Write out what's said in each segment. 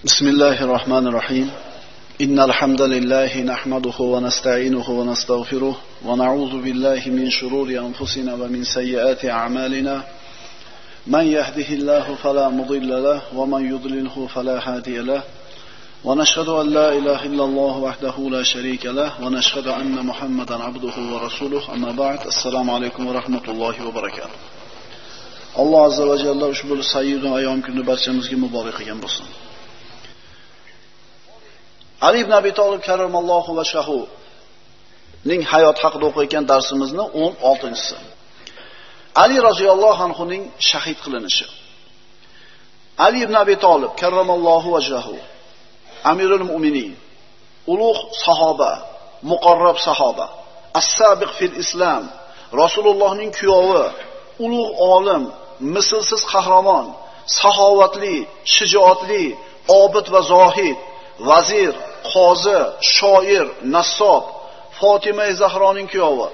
بسم الله الرحمن الرحيم إن الحمد لله نحمده ونستعينه ونستغفره ونعوذ بالله من شرور أنفسنا ومن سيئات أعمالنا من يهده الله فلا مضل له ومن يضلله فلا هادي له ونشهد أن لا إله إلا الله وحده لا شريك له ونشهد أن محمدا عبده ورسوله أما بعد السلام عليكم ورحمة الله وبركاته. الله عز وجل ushbu sayyid ayom kuni barchamizga muborak qilgan bo'lsin. Ali ibn Abi Talib karramallohu vajhahu ning hayot haqida o'qiyotgan darsimizni 16-si. Ali roziyallohu anhu ning shahid qilinishi. Ali ibn Abi Talib karramallohu vajhahu Amirul Mu'minin, ulug' sahoba, muqarrab sahoba, as-sabiq fil Islam, Rasulullohning kuyovi, ulug' olim, mislsiz qahramon, saxovatli, shijoatli, obid va zohid, vazir, qozi, shoir, nassob, Fatima Zahroning kuyovi,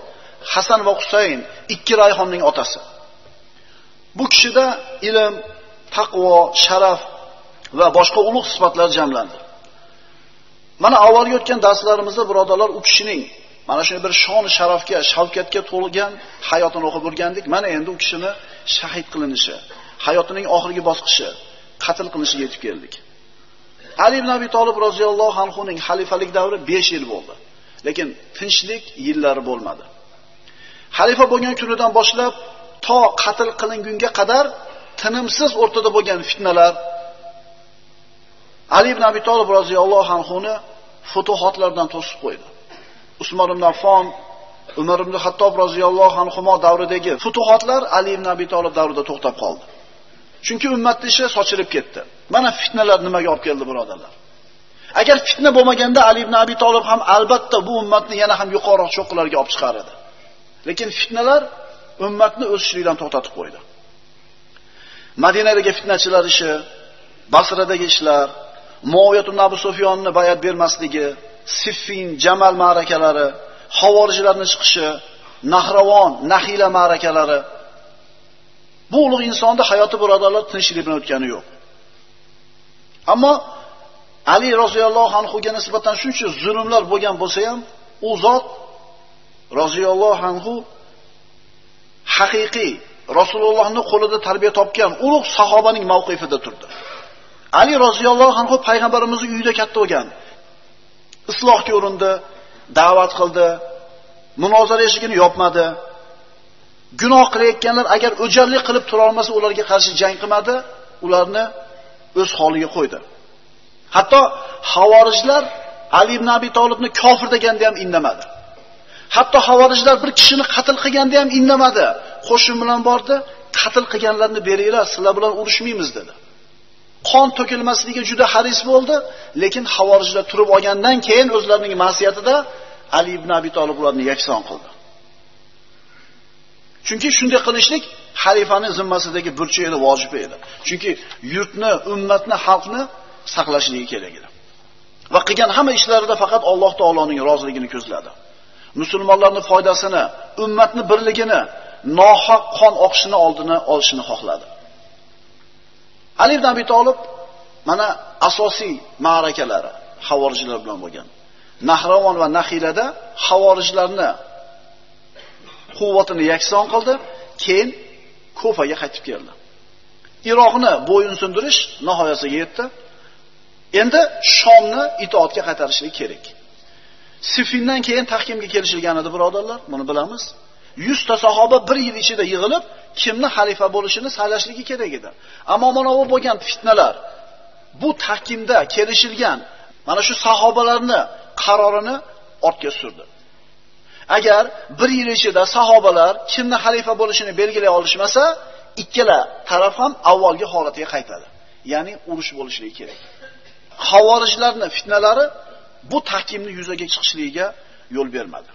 Hasan va Husayn, ikki rayhonning otasi. Bu kishida ilm, taqvo, sharaf va boshqa ulug' sifatlar jamlandi. Mana avvalgi o'tgan darslarimizda birodarlar u kishining mana shunday bir shon sharafga, shavkatga to'lgan hayotini o'qib o'rgandik. Mana endi u kishini shahid qilinishi, hayotining oxirgi bosqichi, qatl qilishiga yetib keldik. Ali ibn Abi Talib roziyallohu anhu ning xalifalik davri 5 yil bo'ldi. Lekin tinchlik yillari bo'lmadi. Xalifa bo'lgan kunidan boshlab to qatl qilingunga qadar tinimsiz o'rtada bo'lgan fitnalar Ali ibn Abi Talib roziyallohu anhu ni futuhotlardan to'sib qo'ydi. Usmon ibn Affon, Umar ibn Xattob roziyallohu anhu davridagi futuhotlar Ali ibn Abi Talib davrida to'xtab qoldi. Chunki ummatning ishi sochilib ketdi. Mana fitnalar nimaga olib keldi birodarlar? Agar fitna bo'lmaganda Ali ibn Abi Talib ham albatta bu ummatni yana ham yuqoriroq cho'qqilarga olib chiqar edi. Lekin fitnalar ummatni o'sishlikdan to'xtatib qo'ydi. Madinadagi fitnachilar ishi, Basradagi ishlar, Muaviyat ibn Abu Sufyonni bayat bermasligi, Siffin, Jamal ma'rakalari, Xavorijlarning chiqishi, Nahravon, Naxila ma'rakalari. Bu ulug' insonda hayoti birodarlar tinchlik bilan o'tgani yo'q. Ammo Ali roziyallohu anhu ga nisbatan shuncha zulmlar bo'lgan bo'lsa ham, u zot roziyallohu anhu haqiqiy Rasulullohning qo'lida tarbiya topgan ulug' sahobaning mavqifida turdi. Ali roziyallohu anhu payg'ambarimizning uyida katta bo'lgan. Islohga urindi, da'vat qildi, munozara eshigini yopmadi. Gunoh qilayotganlar agar o'jarlik qilib tura olmasa, ularga qarshi jang qilmadi, ularni o'z holiga qo'ydi. Hatto Xavorijlar Ali ibn Abi Talibni kofir deganda ham indamadi. Hatto Xavorijlar bir kishini qatl qilganda ham indamadi. Qo'shin bilan bordi, qatl qilganlarni beringlar, sizlar bilan urushmaymiz dedi. Qon to'kilmasligiga juda haris bo'ldi, lekin Xavorijlar turib olgandan keyin o'zlarining ma'siyatida Ali ibn Abi Talib ularni yakson qildi. Chunki shunday qilishlik xalifaning zimmasidagi burchi edi, vojib edi. Chunki yurtni, ummatni, xalqni saqlashligi kerak edi. Va qilgan hamma ishlarida faqat Alloh taoloning roziligini ko'zladi. Musulmonlarning foydasini, ummatni birligini, nohaq qon oqishini oldini olishni xohladi. Ali ibn Abi Talib mana asosiy ma'rakalari Xavorijlar bilan bo'lgan. Nahravon va Naxilada Xavorijlarni quvvatini yakson qildi, keyin Kufaga qaytib keldi. Iroqni bo'yin sindirish nihoyasiga yetdi. Endi Shomni itoatga qaytarishlik kerak. Sifindan keyin tahkimga kelishilgan edi birodarlar, buni bilamiz. 100 ta sahoba bir yil ichida yig'ilib, kimni xalifa bo'lishini saylashligi kerak edi. Ammo mana bu bo'lgan fitnalar, bu tahkimda kelishilgan mana shu sahobalarni qarorini ortga surdi. Agar bir yil ichida sahobalar kimni xalifa bo'lishini belgilay olishmasa, ikkala taraf ham avvalgi holatiga qaytadi. Ya'ni urush bo'lishligi kerak. Xavorijlarning fitnalari bu tahkimni yuzaga chiqishligiga yo'l bermadi.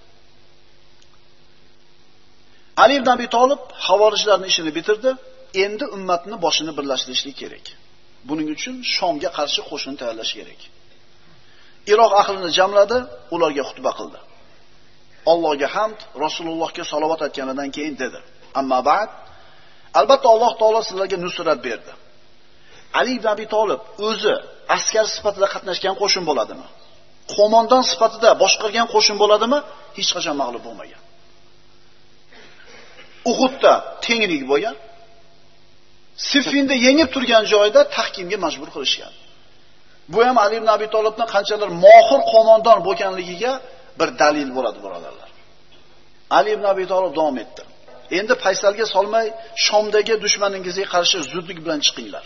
Ali ibn Abi Talib Xavorijlarning ishini bitirdi. Endi ummatni boshini birlashtirishlik kerak. Buning uchun Shomga qarshi qo'shin tayyorlash kerak. Iroq ahlini jamladi, ularga xutba qildi. Allohga hamd, Rasulullohga salovat aytganidan keyin dedi: "Amma ba'd, albatta Alloh taolo sizlarga nusrat berdi. Ali ibn Abi Talib o'zi askar sifatida qatnashgan qo'shin bo'ladimi? Qo'mondon sifatida boshqargan qo'shin bo'ladimi? Hech qachon mag'lub bo'lmagan. Uhudda tenglik bo'lgan. Siffinda yengib turgan joyda tahkimga majbur qilishgan. Bu ham Ali ibn Abi Tolibning qanchalar mohir qo'mondon bo'lganligiga bir dalil bo'ladi, birodarlar. Ali ibn Abi Tolib davom etdi. Endi paysalga solmay Shomdagi dushmaningizga qarshi zudlik bilan chiqinglar.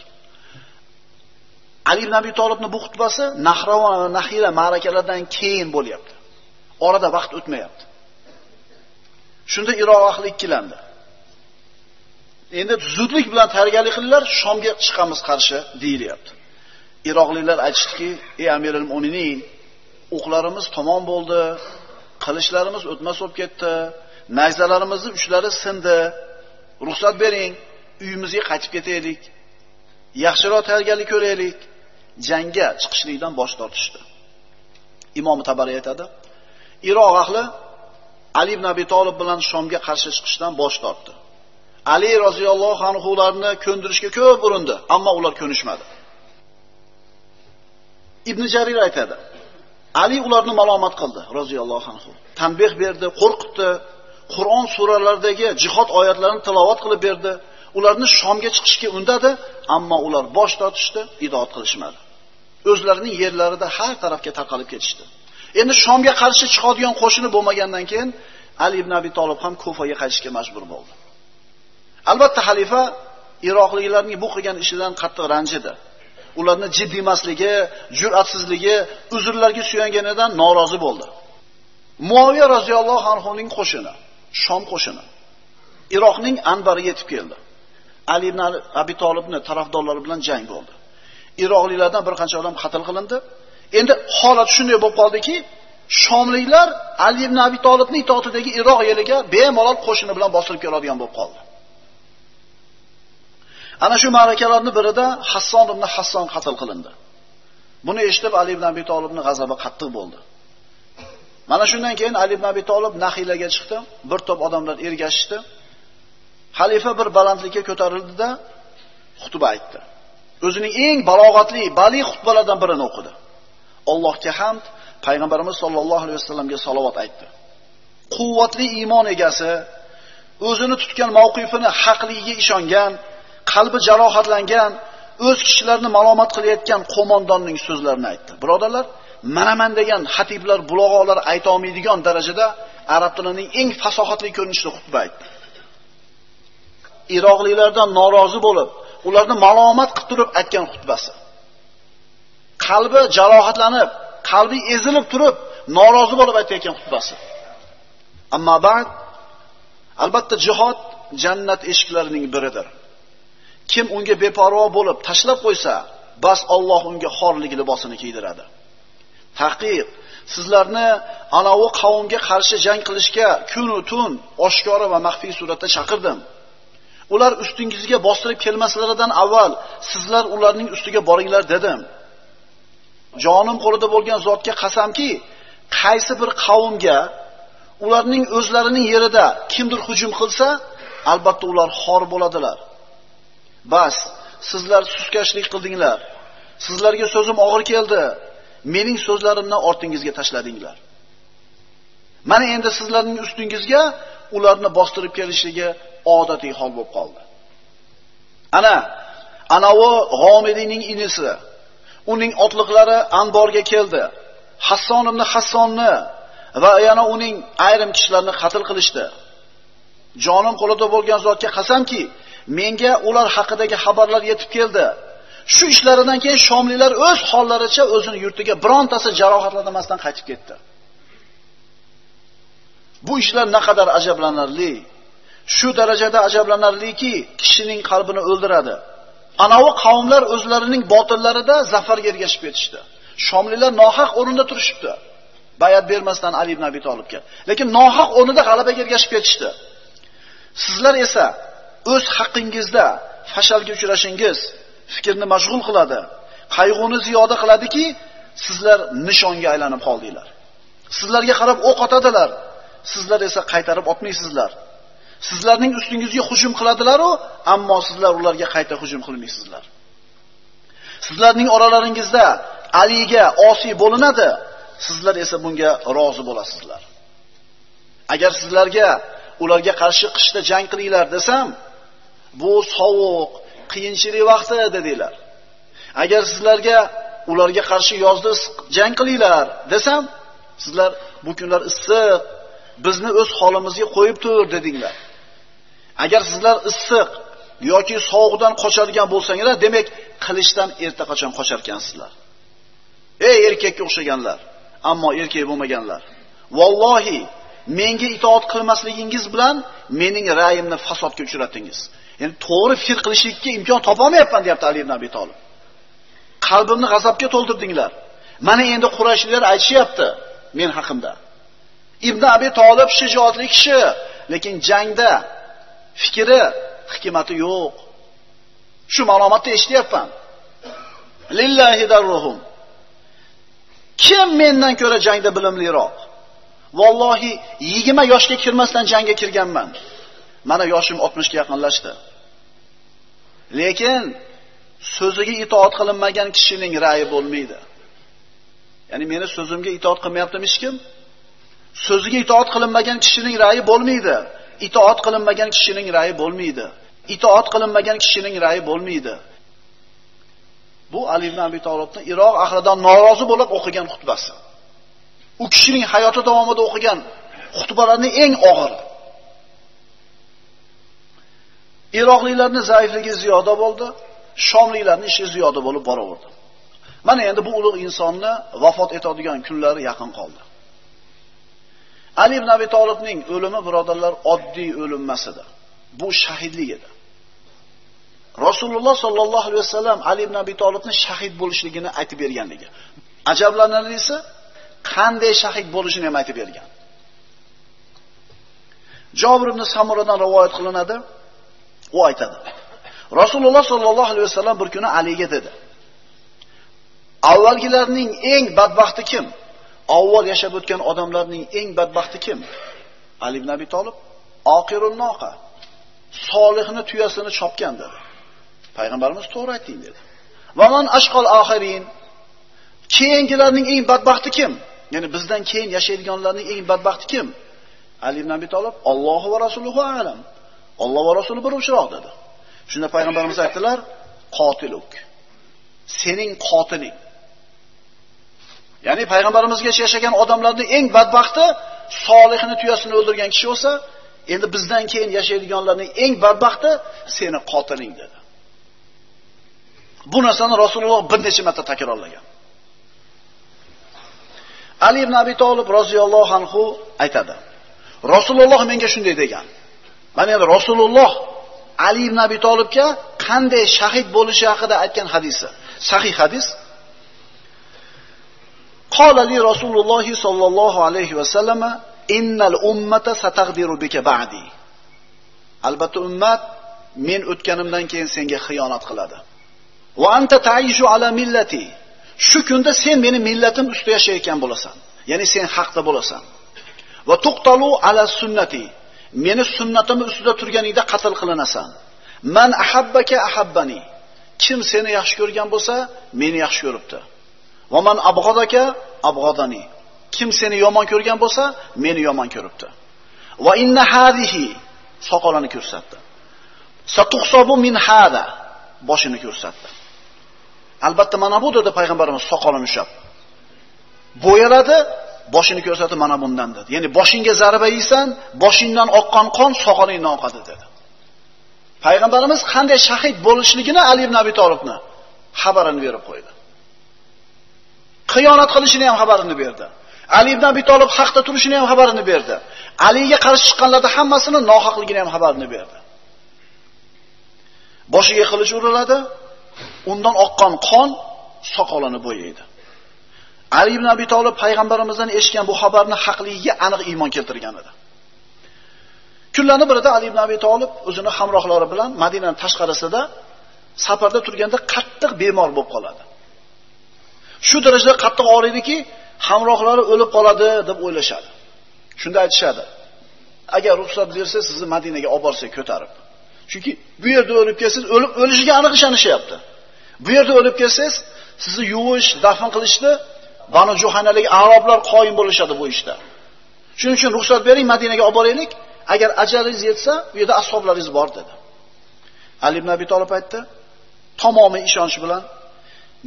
Ali ibn Abi Tolibning bu xutbasi Nahravon va Nahira ma'rakalardan keyin bo'lyapti. Orada vaqt o'tmayapti. Shunda Iroq ahli ikkilandi. Endi zudlik bilan tayyorgarlik qilinglar, Shomga chiqamiz qarshi deyilyapti. Iroqliklar aytishdiki, ey Amirul Mu'minin, o'qlarimiz tamom bo'ldi, qilishlarimiz o'tmas bo'lib ketdi, nayzalarimizning uchlari sindi. Ruxsat bering, uyimizga qaytib ketaylik. Yaxshiroq tayyorgarlik ko'raylik. Jangga chiqishlikdan bosh tortishdi. Imom Tabariy aytadi, Iroq ahli Ali ibn Abi Tolib bilan Shomga qarshi chiqishdan bosh tortdi. Ali roziyallohu anhu ularni ko'ndirishga ko'p urindi, ammo ular ko'nishmadi. Ibn Jarir aytadi, Ali ularni malomat qildi roziyallohu anhu. Tanbeh berdi, qo'rqitdi, Qur'on suralaridagi jihod oyatlarini tilovat qilib berdi. Ularni Shomga chiqishga undadi, ammo ular bosh tortishdi, itoat qilishmadi. O'zlarining yerlarida har tarafga tarqalib ketishdi. Endi Shomga qarshi chiqadigan qo'shini bo'lmagandan keyin Ali ibn Abi Tolib ham Kufaga qaytishga majbur bo'ldi. Albatta xalifa Iroqliklarning bu qilgan ishidan qattiq ranjidi. Ularni jiddiy emasligi, jur'atsizligi, uzrlarga suyanganidan norozi bo'ldi. Muaviya roziyallohu anhuning qo'shini, Shom qo'shini Iroqning Anbariga yetib keldi. Ali ibn Abi Tolibning tarafdorlari bilan jang bo'ldi. Iroqliklardan bir qancha odam qatl qilindi. Endi holat shunday bo'lib qoldiki, Shomliklar Ali ibn Abi Tolibning itoatidagi Iroq eliga bemalol qo'shini bilan bosilib keladigan bo'lib qoldi. Ana shu ma'rakalarning birida Hasson ibn Hasson qatl qilindi. Buni eshitib Ali ibn Abi Tolibning g'azabi qattiq bo'ldi. Mana shundan keyin Ali ibn Abi Tolib Nahilaga chiqdi. Bir to'p odamlar ergashishdi. Xalifa bir balandlikka ko'tarildi-da xutba aytdi. O'zining eng balog'atli, baliq xutbalardan birini o'qidi. Allohga hamd, payg'ambarimiz sollallohu alayhi vasallamga salovat aytdi. Quvvatli iymon egasi, o'zini tutgan mavqifini haqligiga ishongan, qalbi jarohatlangan, o'z kishilarini malomat qilayotgan qo'mondonning so'zlarini aytdi. Birodarlar, mana degan xatiblar, bulog'olar ayta olmaydigan darajada arab tilining eng fasohatli ko'rinishida xutba aytdi. Iroqliklardan norozi bo'lib, ularni malomat qilib turib aytgan xutbasi. Qalbi jarohatlanib, qalbi ezilib turib, norozi bo'lib aytayotgan xutbasi. Ammo ba'd, albatta jihod jannat eshiklarining biridir. Kim unga beparvo bo'lib tashlab qo'ysa, bas Alloh unga xorlik libosini kiydiradi. Taqiq, sizlarni anavi qavmga qarshi jang qilishga kun va tun oshkora va maxfiy suratda chaqirdim. Ular ustingizga bostirib kelmaslaridan avval sizlar ularning ustiga boringlar dedim. Jonim qo'lida bo'lgan zotga qasamki, qaysi bir qavmga ularning o'zlarining yerida kimdir hujum qilsa, albatta ular xor bo'ladilar. Bas, sizlar suskashlik qildinglar. Sizlarga so'zim og'ir keldi. Mening so'zlarimni ortingizga tashladinglar. Mana endi sizlarning ustingizga ularni bostirib kelishligi odatiy hol bo'lib qoldi. Anavi G'omidiyning inisi, uning otliqlari Anborga keldi. Hasson ibn Hassonni va yana uning ayrim kishilarini qatl qilishdi. Jonim qo'lida bo'lgan zotga qasamki, menga ular haqidagi xabarlar yetib keldi. Shu ishlaridan keyin Shomliklar o'z hollaricha o'zini yurtiga birontasi jarohatlanmasdan qaytib ketdi. Bu ishlar naqadar ajablanarli. Shu darajada ajablanarliki, kishining qalbini o'ldiradi. Anavi qavmlar o'zlarining botillarida zafarga ergashib ketishdi. Shomliklar nohaq o'rinda turishibdi. Bayat bermasdan Ali ibn Abi Tolibga. Lekin nohaq o'rnida g'alabaga ergashib ketishdi. Sizlar esa o'z haqqingizda fashalga uchrashingiz fikrni mashg'ul qiladi. Qayg'uni ziyoda qiladiki, sizlar nishonga aylanib qoldinglar. Sizlarga qarab o'q otadilar. Sizlar esa qaytarib otmaysizlar. Sizlarning ustingizga hujum qiladilar-ku, ammo sizlar ularga qayta hujum qilmaysizlar. Sizlarning oralaringizda Aliga osiy bo'linadi, sizlar esa bunga rozi bo'lasizlar. Agar sizlarga ularga qarshi qishda jang qilinglar desam, bu sovuq, qiyinchilik vaqti dedinglar. Agar sizlarga ularga qarshi yozda jang qilinglar desam, sizlar bu kunlar issiq, bizni o'z holimizga qo'yib tur dedinglar. Agar sizlar issiq yoki sovuqdan qochadigan bo'lsanglar, demak qilishdan erta qachon qochar ekansizlar. Ey erkakka o'xshaganlar, ammo erkak bo'lmaganlar. Vallohi menga itoat qilmasligingiz bilan mening ra'yimni fasodga uchratdingiz. Ya'ni to'g'ri fikr qilishlikka imkon topolmayapman, deyapti Ali ibn Abi Tolib. Qalbimni g'azabga to'ldirdinglar. Mana endi Qurayshlar aytishyapti men haqimda. Ibn Abi Tolib shijoatli kishi, lekin jangda fikri, hikmati yo'q. Shu ma'lumotni eshityapman. Lillahi darruhum. Kim mendan ko'ra jangda bilimliroq? Vallohi 20 yoshga kirmasdan jangga kirganman. Mana yoshim 60 ga yaqinlashdi. Lekin so'ziga itoat qilinmagan kishining ra'yi bo'lmaydi. Ya'ni meni so'zimga itoat qilmayaptimi hech kim? So'ziga itoat qilinmagan kishining ra'yi bo'lmaydi. Itoat qilinmagan kishining ra'yi bo'lmaydi. Itoat qilinmagan kishining ra'yi bo'lmaydi. Bu Ali ibn Abi Tolibning Iroq ahlidan norozi bo'lib o'qigan xutbasi. U kishining hayoti davomida o'qigan xutbalarining eng og'iri. Iroqliklarning zaifligi ziyoda bo'ldi, Shomliklarning ishi ziyoda bo'lib boraverdi. Mana endi bu ulug' insonni vafot etadigan kunlari yaqin qoldi. Ali ibn Abi Tolibning o'limi, birodarlar, oddiy o'lim emas edi. Bu shahidlik edi. Rasululloh sollallohu alayhi vasallam Ali ibn Abi Tolibning shahid bo'lishligini aytib berganligi. Ajablanarlisi, qanday shahid bo'lishini ham aytib bergan. Jabir ibn Samuradan rivoyat qilinadi. U aytadi: Rasululloh sollallohu alayhi vasallam bir kuni Aliga dedi: avvalgilarning eng badbaxti kim? Avval yashab o'tgan odamlarning eng badbaxti kim? Ali ibn Abi Tolib oqirun noqa, solihni tuyasini chopgan dedi. Payg'ambarimiz to'g'ri aytding dedi. Va man ashqal oxirin, keyingilarning eng badbaxti kim? Ya'ni bizdan keyin yashaydiganlarning eng badbaxti kim? Ali ibn Abi Tolib Alloh va rasuluhu a'lam. Alloh va rasuli biluvchiroq dedi. Shunda payg'ambarimiz aytdilar: qotiluk. Sening qotiling. Ya'ni payg'ambarimizgacha yashagan odamlarning eng badbaxti solihni tuyasini o'ldirgan kishi bo'lsa, endi bizdan keyin yashaydiganlarning eng badbaxti seni qotiling dedi. Bu narsani Rasululloh bir necha marta takrorlagan. Ali ibn Abi Tolib roziyallohu anhu aytadi: Rasululloh menga shunday degan. Mana endi Rasululloh Ali ibn Abi Tolibga qanday shahid bo'lishi haqida aytgan hadisi. Sahih hadis. Qala li Rasululloh sallallohu alayhi va sallam: "Innal ummata sataqdiru bika ba'di." Albatta ummat men o'tganimdan keyin senga xiyonat qiladi. Va anta ta'ishu ala millati. Shu kunda sen meni millatim ustida yashayotgan bo'lasan. Ya'ni sen haqda bo'lasan. Va tuqtalu ala sunnati. Meni sunnatim ustida turganingda qatl qilinasan. Man ahabbaka ahabbani. Kim seni yaxshi ko'rgan bo'lsa, meni yaxshi ko'ribdi. Va man abghadaka abghadani. Kim seni yomon ko'rgan bo'lsa, meni yomon ko'ribdi. Va inna hadihi, soqolini ko'rsatdi. Satuhsabu min hada, boshini ko'rsatdi. Albatta mana bu dedi payg'ambarimiz soqolini ushlab. Bo'yaladi, boshini ko'rsatdi, mana bundan dedi. Ya'ni boshingga zarba yeysan, boshingdan oqqan qon soqolingdan oqadi dedi. Payg'ambarimiz qanday shahid bo'lishligini Ali ibn Abi Tolibni xabarini berib qo'ydi. Xiyonat qilishini ham xabarini berdi. Ali ibn Abi Tolib haqda turishini ham xabarini berdi. Aliga qarshi chiqqanlarning hammasini nohaqligini ham xabarini berdi. Boshiga qilich uriladi, undan oqqan qon soqolini bo'yaydi. Ali ibn Abi Tolib payg'ambarimizdan eshitgan bu xabarni haqligiga aniq iymon keltirgan edi. Kunlarning birida Ali ibn Abi Tolib o'zini hamrohlari bilan Madinaning tashqarisida safarda turganda qattiq bemor bo'lib qoladi. Shu darajada qattiq og'riydiki, hamrohlari o'lib qoladi deb o'ylashadi. Shunda aytishadi: "Agar ruxsat bersa, sizni Madinaga olib borsak ko'tarib. Chunki bu yerda o'lib kelsiz, o'lishiga aniq ishonishyapti. Bu yerda o'lib kelsangiz, sizni yuvish, dafn qilishni Banu Juhanalik arablar qoyim bo'lishadi bu ishda. Shuning uchun ruxsat bering, Madinaga olib boraylik. Agar ajalingiz yetsa, u yerda ashoblaringiz bor dedi. Ali ibn Abi Talib aytdi, tamomiy ishonch bilan,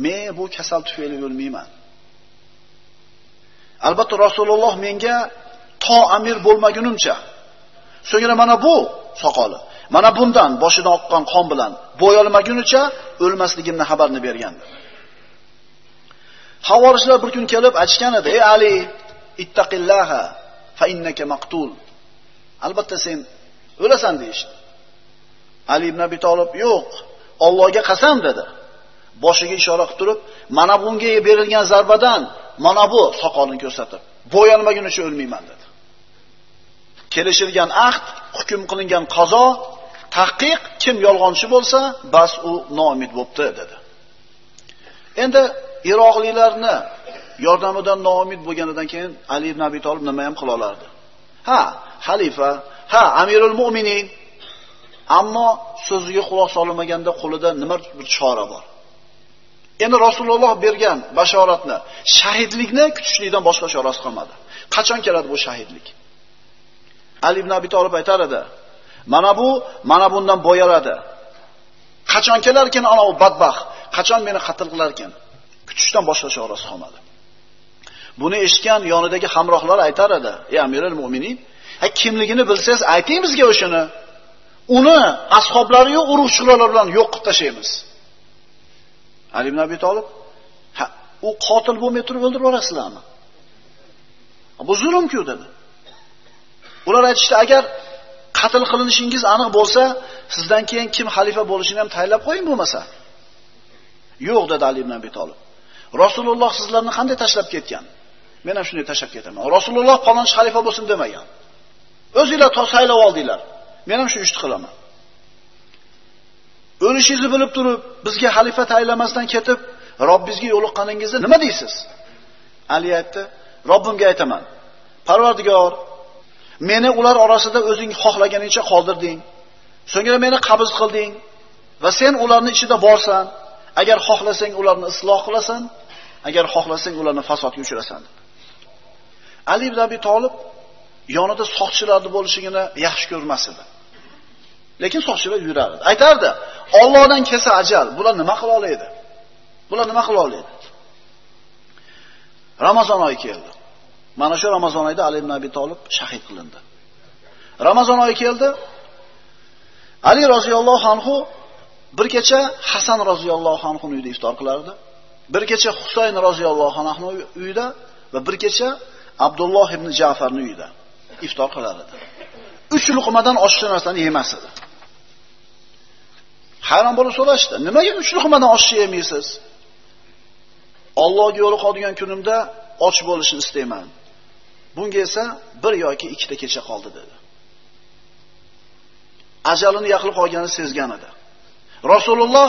men bu kasal tufayli o'lmayman. Albatta Rasululloh menga to amir bo'lmagunimcha, so'ngra mana bu soqoli, mana bundan boshidan oqqan qon bilan bo'yalmagunicha o'lmasligimni xabarni bergandi. Havorijlar bir kun kelib aytgan edi: "Ey Ali, ittaqillaha fa innaka maqtul." Albatta sen o'lasan deyishdi. Ali ibn Abi Talib yo'q, Allohga qasam dedi. Boshiga ishora qilib turib, mana bunga berilgan zarbadan mana bu soqolini ko'rsatib, bo'yalmagunicha o'lmayman dedi. Kelishilgan ahd, hukm qilingan qazo, tahqiq, kim yolg'onchi bo'lsa, bas u noumid bo'pti dedi. Endi Iroqlilarni yordamidan noumid bo'lganidan keyin Ali ibn Abi Talib nima ham qila olardi? Ha, xalifa, ha, Amirul Mu'minin. Ammo so'ziga quloq solmaganda qo'lida nima bir chora bor? Endi Rasululloh bergan bashoratni, shahidlikni kutishlikdan boshqa chorasi qolmadi. Qachon keladi bu shahidlik? Ali ibn Abi Talib aytar edi: mana bundan bo'yaladi. Qachon kelar ekan ana u badbaxt? Qachon meni qatl qilar ekan? Kutishdan boshqa chorasi qolmadi. Buni eshitgan yonidagi hamrohlar aytar edi: "Ey Amirul Mu'minin, kimligini bilsangiz ayting bizga o'shini. Uni ashablari yo'q, urug'chilar bilan yo'q qilib tashlaymiz." Ali ibn Abi Talib: "U qotil bo'lmay turib o'ldirib yuborasizlarmi? Bu zulm-ku" dedi. Ular aytishdi: "Agar qatl qilinishingiz aniq bo'lsa, sizdan keyin kim xalifa bo'lishini ham tayinlab qo'ying bo'lmasa." "Yo'q" dedi Ali ibn Abi Talib. "Rasululloh sizlarni qanday tashlab ketgan? Men ham shunday tashlab ketaman. Rasululloh falonchi xalifa bo'lsin demagan. O'zingizlar saylab oldinglar. Men ham shu ishni qilaman. O'lishingizni bilib turib, bizga xalifa tayinlamasdan ketib, Robbingizga yo'liqqaningizni nima deysiz?" Ali aytdi: "Robbimga aytaman. Parvardigor, meni ular orasida o'zing xohlaganingcha qoldirding. So'ngra meni qabz qilding va sen ularning ichida borsan. Agar xohlasang ularni isloh qilasan, agar xohlasang ularni fasodga uchirasan." Ali ibn Abi Talib yonida soqchilarning bo'lishigini yaxshi ko'rmas edi. Lekin soqchilar yurardi. Aytardi: "Allohdan kelsa ajal, bular nima qila oladi? Bular nima qila oladi?" Ramazon oyi keldi. Mana shu Ramazon oyida Ali ibn Abi Talib shahid qilindi. Ramazon oyi keldi. Ali roziyallohu anhu bir kecha Hasan roziyallohu anhu uyida iftor qilardi. Bir kecha Husayn roziyallohu anhu uyida va bir kecha Abdulloh ibn Ja'farning uyida iftor qilar edi. 3 luqmadan oshcha narsani yemas edi. Hayron bo'lib so'rashdi: "Nimaga 3 luqmadan oshcha yemaysiz?" "Allohga yo'liqadigan kunimda och bo'lishni istayman. Bunga esa 1 yoki 2 ta kecha qoldi" dedi. Ajalini yaqin qolganini sezgan edi. Rasululloh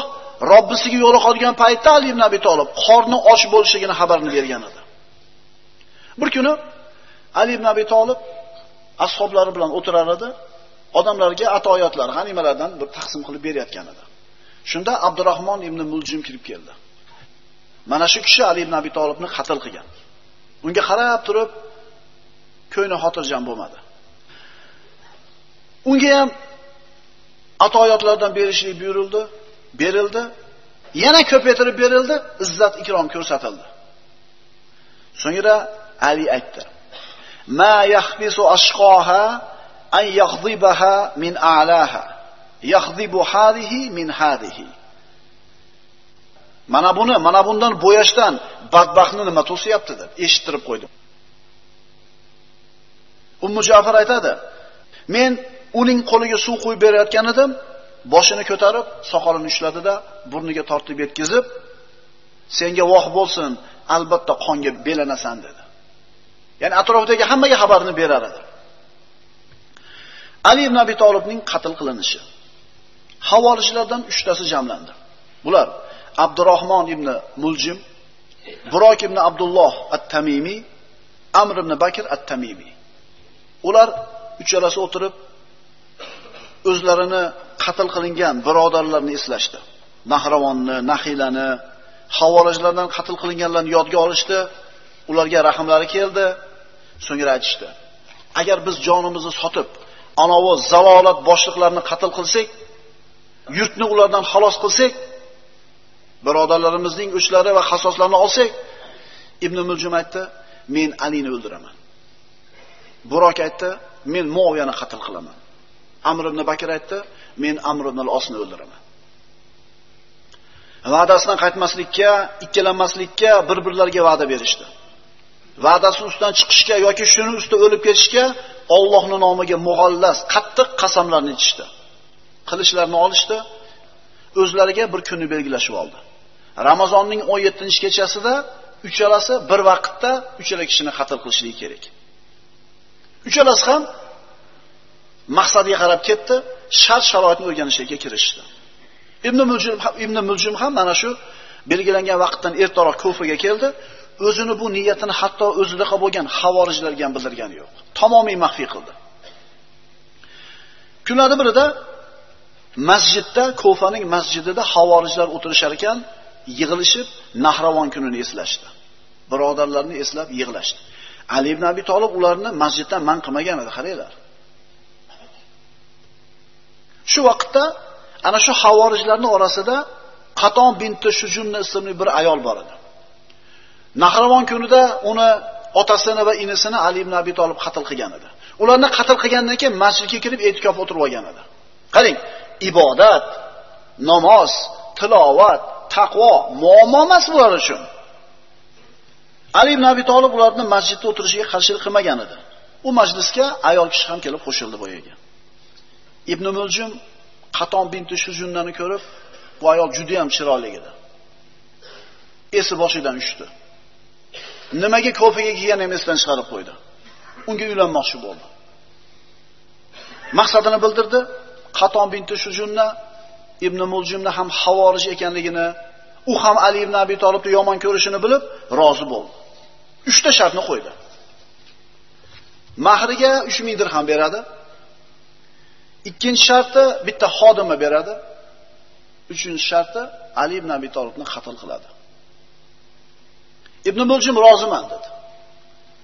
Robbisiga yo'liqadigan paytda Ali ibn Abi Talib qorni och bo'lishligini xabarini bergan edi. Bir kuni Ali ibn Abi Talib ashablari bilan o'tirar edi. Odamlarga atoyatlar, g'animalardan bir taqsim qilib berayotgan edi. Shunda Abdurrahmon ibn Muljim kirib keldi. Mana shu kishi Ali ibn Abi Talibni qatl qilgan. Unga qarab turib ko'ngli xotirjam bo'lmadi. Unga ham atoyatlardan berishlik buyurildi, berildi, yana ko'paytirib berildi, izzat ikrom ko'rsatildi. So'ngra Ali aytdi: "Ma yahbisu ashqaha an yaghdibaha min a'laha, yaghdibu hadihi min hadihi." Mana bundan bo'yashdan badbaxtni nima to'siyapti deb eshittirib qo'ydim. Ummu Ja'far aytadi: "Men uning qo'liga suv qo'yib berayotgan edim, boshini ko'tarib, soqolini ushladi-da, burniga tortib yetkazib, senga voh bo'lsin, albatta qonga belanasan" dedi. Ya'ni atrofdagi hammaga xabarni berar edi. Ali ibn Abi Talibning qatl qilinishi. Havorijlardan 3 tasi jamlandi. Bular Abdurrahmon ibn Muljim, Burok ibn Abdulloh at-Tamimi, Amr ibn Bakr at-Tamimi. Ular uchalasi o'tirib o'zlarini qatl qilingan birodarlarni eslashdi. Nahravonni, Nahilani, Havorijlardan qatl qilinganlarni yodga olishdi. Ularga rahmlari keldi. So'ngra aytishdi: agar biz jonimizni sotib, anovi zalolat boshliqlarini qatl qilsak, yurtni ulardan xalos qilsak, birodarlarimizning o'chlari va qasoslarini olsak, Ibn Muljim aytdi: men Alini o'ldiraman. Burok aytdi: men Muoviyani qatl qilaman. Amr ibn Bakr aytdi: men Amr ibn al-Osni o'ldiraman. Va'dasidan qaytmaslikka, ikkilanmaslikka bir-birlariga va'da berishdi. Va'dasi ustidan chiqishga yoki shuni ustida o'lib ketishga Allohning nomiga mug'allas, qattiq qasamlarni ichishdi. Qilishlarini olishdi, o'zlariga bir kunni belgilashib oldi. Ramazonning 17-kechasida uchalasi bir vaqtda uchala kishini qatl qilishligi kerak. Uchalasi ham maqsadiga qarab ketdi, shart-sharoitni o'rganishga kirishdi. Ibn Muljim ham mana shu belgilangan vaqtdan ertaroq Kufaga keldi. O'zini bu niyatini hatto o'zida bo'lgan Havorijlarga ham bildirgani yo'q. Tamomiy maxfiy qildi. Kunlardan birida masjidda, Kufaning masjidida Havorijlar o'tirishar ekan, yig'ilishib Nahravon kunini eslashdi. Birodarlarni eslab yig'lashdi. Ali ibn Abi Talib ularni masjiddan man qilmagan edi, qaranglar. Shu vaqtda ana shu Havorijlarning orasida Qaton binti Shujunna ismli bir ayol bor edi. Nahravon kunida uni otasini va inisini Ali ibn Abi Talib qatl qilgan edi. Ularni qatl qilgandan keyin masjidga kirib e'tikof o'tirib olgan edi. Qarang, ibodat, namoz, tilovat, taqvo muammo emas bular uchun. Ali ibn Abi Talib ularni masjidda o'tirishiga qarshilik qilmagan edi. U majlisga ayol kishi ham kelib qo'shildi bu yerga. Ibn Muljim Qaton binti Shujunnani ko'rib, bu ayol juda ham chiroyli edi. Esi boshidan uchdi. Nimaga Kufaga kelganini esdan chiqarib qo'ydi. Unga uylanmoqchi bo'ldi. Maqsadini bildirdi. Qaton binti Shujunna Ibn Muljimni ham Havorij ekanligini, u ham Ali ibn Abi Talibni yomon ko'rishini bilib, rozi bo'ldi. 3 ta shartni qo'ydi. Mahriga 3000 dirham beradi. Ikkinchi sharti bitta xodimni beradi. Uchinchi sharti Ali ibn Abi Talibni qatl qiladi. Ibn Muljim roziman dedi.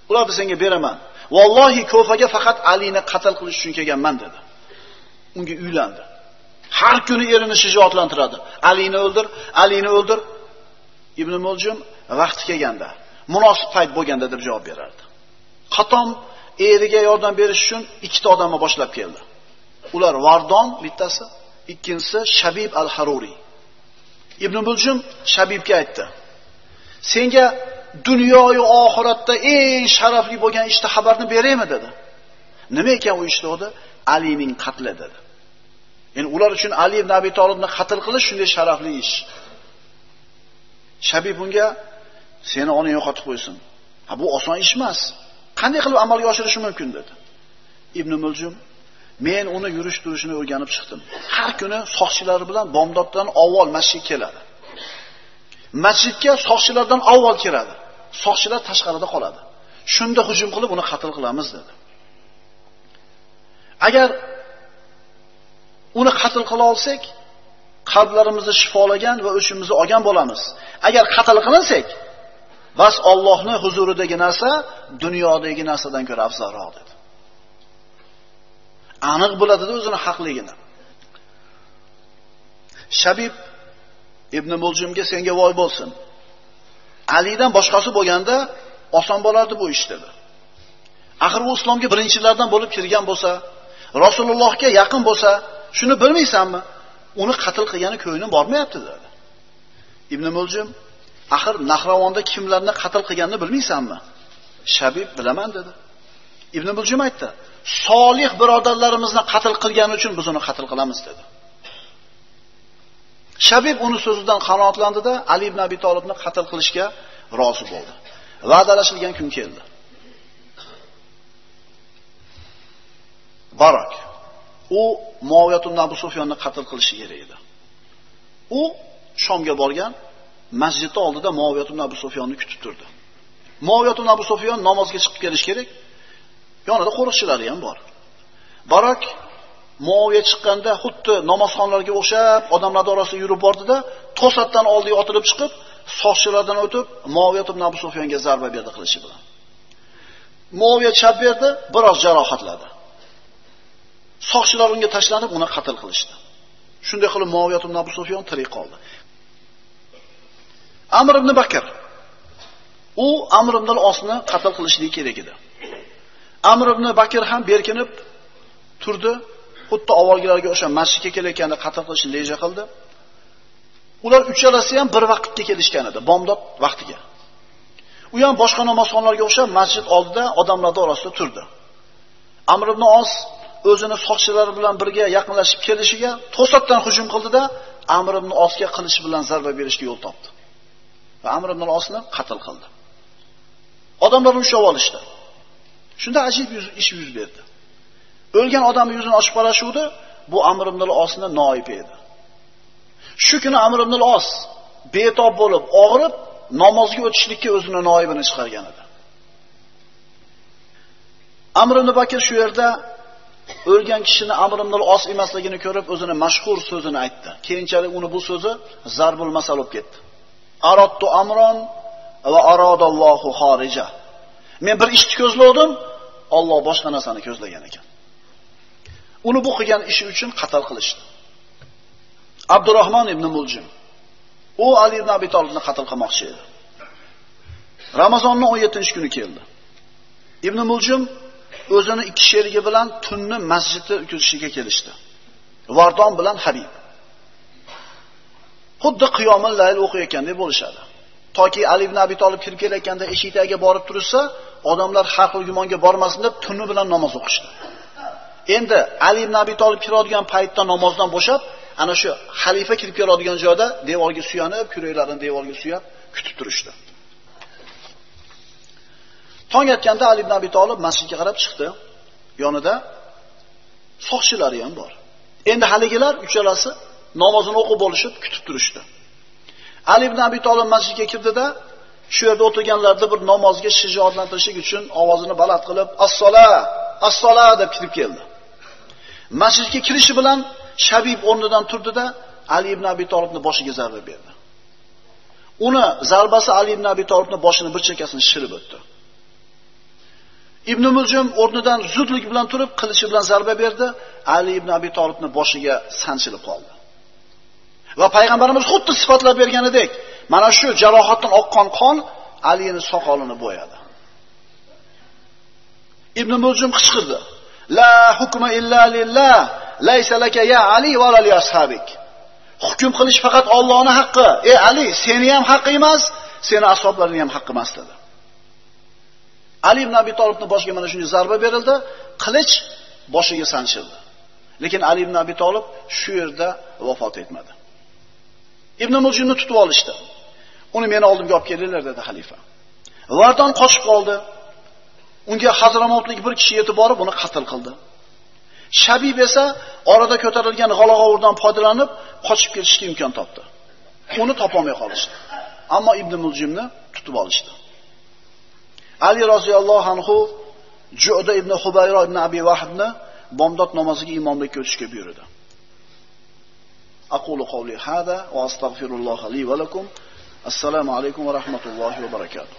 Ularni senga beraman. Vallohi Kufaga faqat Alini qatl qilish uchun kelganman dedi. Unga uylandi. Har kuni erini shijoatlantiradi. Alini o'ldir, Alini o'ldir. Ibn Muljim vaqti kelganda, munosib payt bo'lganda deb javob berardi. Qatom eriga yordam berish uchun 2 ta odamni boshlab keldi. Ular Vardon bittasi, ikkinchisi Shabib al-Haruri. Ibn Muljim Shabibga aytdi: senga dunyo va oxiratda eng sharafli bo'lgan ishni xabarni beraymi dedi. Nima ekan u ish dedi? Alining qatli dedi. Ya'ni ular uchun Ali ibn Abi Talibni qatl qilish shunday sharafli ish. Shabib unga seni onang yo'qotib qo'ysin. Bu oson ish emas. Qanday qilib amalga oshirish mumkin dedi. Ibn Muljim men uni yurish turishini o'rganib chiqdim. Har kuni soqchilari bilan bomdoddan avval masjidga keladi. Masjidga soqchilardan avval kiradi. Soqchilar tashqarida qoladi. Shunda hujum qilib uni qatl qilamiz dedi. Agar uni qatl qila olsak, qalblarimizni shifolagan va o'chimizni olgan bo'lamiz. Agar qatl qilinsak, bas Allohning huzuridagi narsa dunyodagi narsadan ko'ra afzalroq dedi. Aniq biladi o'zini haqligini. Shabib Ibn Muljimga senga voy bo'lsin. Alidan boshqasi bo'lganda oson bo'lardi bu ish dedi. Axir u islomga birinchilardan bo'lib kirgan bo'lsa, Rasulullohga yaqin bo'lsa, shuni bilmaysanmi? Uni qatl qilgani ko'nglim bormayapti dedi. Ibn Muljim, axir Nahravonda kimlarni qatl qilganini bilmaysanmi? Shabib bilaman dedi. Ibn Muljim aytdi: solih birodarlarimizni qatl qilgani uchun biz uni qatl qilamiz dedi. Shabib uni so'zidan qanoatlandida Ali ibn Abi Talibni qatl qilishga rozi bo'ldi. Va'dalashilgan kun keldi. Barak. U Muoviyat ibn Abu Sufyonni qatl qilishi kerak edi. U Shomga borgan, masjidning oldida Muoviyat ibn Abu Sufyonni kutib turdi. Muoviyat ibn Abu Sufyon namozga chiqib kelish kerak. Yonida qo'riqchilari ham bor. Barak Muoviya chiqqanda xuddi namozxonlarga o'xshab odamlar orasida yurib bordida, to'satdan oldiga otilib chiqib, soqchilardan o'tib Muoviya ibn Abu Sufyonga zarba berdi qilishi bilan. Muoviya chap berdi, biroz jarohatladi. Soqchilar unga tashlanib, uni qatl qilishdi. Shunday qilib Muoviya ibn Abu Sufyon tirik qoldi. Amr ibn Bakr u Amr ibn al-Osni qatl qilishligi kerak edi. Amr ibn Bakr ham berkinib turdi, xuddi avvalgilarga o'sha masjidga kelayotganda qatl qilishni reja qildi. Ular uchalasi ham bir vaqtga kelishgan edi, bomdod vaqtiga. U ham boshqa namozxonlarga o'xshab masjid oldida odamlar orasida turdi. Amr ibn Os o'zini soqchilari bilan birga yaqinlashib kelishiga to'satdan hujum qildi-da, Amr ibn Osga qilishi bilan zarba berishga yo'l topdi. Va Amr ibn Osni qatl qildi. Odamlar ushlab olishdi. Shunda ajib ish yuz berdi. O'lgan odamning yuzini ochib qarashuvdi, bu Amr ibn Osning noibi edi. Shu kuni Amr ibn Os betob bo'lib, og'rib, namozga o'tishlikka o'zini noibini chiqargan edi. Amr ibn Bakr shu yerda o'lgan kishini Amr ibn Os emasligini ko'rib, o'zini mashhur so'zini aytdi. Keyinchalik uni bu so'zi zarbul masal bo'lib ketdi. Aradtu amron va aradallohu xorija. Men bir ishni ko'zladim, Alloh boshqa narsani ko'zlagan ekan. Uni bu qilgan ishi uchun qatl qilishdi. Abdurrahmon ibn Muljim u Ali ibn Abi Talibni qatl qilmoqchi edi. Ramazonning 17-kuni keldi. Ibn Muljim o'zini ikki sherigi bilan tunni masjidda o'tkazishiga kelishdi. Vardon bilan Habib. Xuddi qiyomul layl o'qiyotgandek bo'lishadi. Toki Ali ibn Abi Talib kirib kelayotganda eshik tagiga borib tursa, odamlar har xil gumonga bormasin deb tunni bilan namoz o'qishdi. Endi Ali ibn Abi Talib kiradigan paytda namozdan bo'shab, ana shu xalifa kirib keladigan joyda devorga suyanib, kuraklarini devorga suyab kutib turishdi. Tong atganda Ali ibn Abi Talib masjidga qarab chiqdi. Yonida soqchilari ham bor. Endi haligilar uchalasi namozini o'qib bo'lishib kutib turishdi. Ali ibn Abi Talib masjidga kirdida, shu yerda o'tirganlarda bir namozga shijoatlantirishlik uchun ovozini baland qilib, "As-sola, as-sola" deb kirib keldi. Masjidga kirishi bilan Shabib o'rnidan turdida, Ali ibn Abi Talibning boshiga zarba berdi. Uni zarbasi Ali ibn Abi Talibning boshini bir chekkasini shirib o'tdi. Ibn Muljim o'rnidan zudlik bilan turib, qilichi bilan zarba berdi. Ali ibn Abi Talibning boshiga sanchilib qoldi. Va payg'ambarimiz xuddi sifatlab berganidek, mana shu jarohatdan oqqan qon Alining soqolini bo'yadi. Ibn Muljim qichqirdi: "La hukma illa lillah, laysa laka ya Ali va la li ashabik." Hukm qilish faqat Allohning haqqi. Ey Ali, seni ham haqqi emas, seni ashoblaring ham haqqi emas dedi. Ali ibn Abi Talibning boshiga mana shunday zarba berildi, qilich boshiga sanchildi. Lekin Ali ibn Abi Talib shu yerda vafot etmadi. Ibn Muljimni tutib olishdi. Uni meni oldimga olib kelinglar dedi xalifa. Vardon qochib qoldi. Unga Hazramotlik bir kishi yetib borib uni qatl qildi. Shabib esa orada ko'tarilgan g'ala-g'ovurdan foydalanib qochib ketishga imkon topdi. Uni topolmay qolishdi. Ammo Ibn Muljimni tutib olishdi. Ali roziyallohu anhu Ju'da ibn Hubayra ibn Abi Wahbni bomdod namoziga imomlikka o'tishga buyurdi. Aqulu qawli hada va astaghfirulloha li va lakum. Assalomu alaykum va rahmatullohi va barakatuh.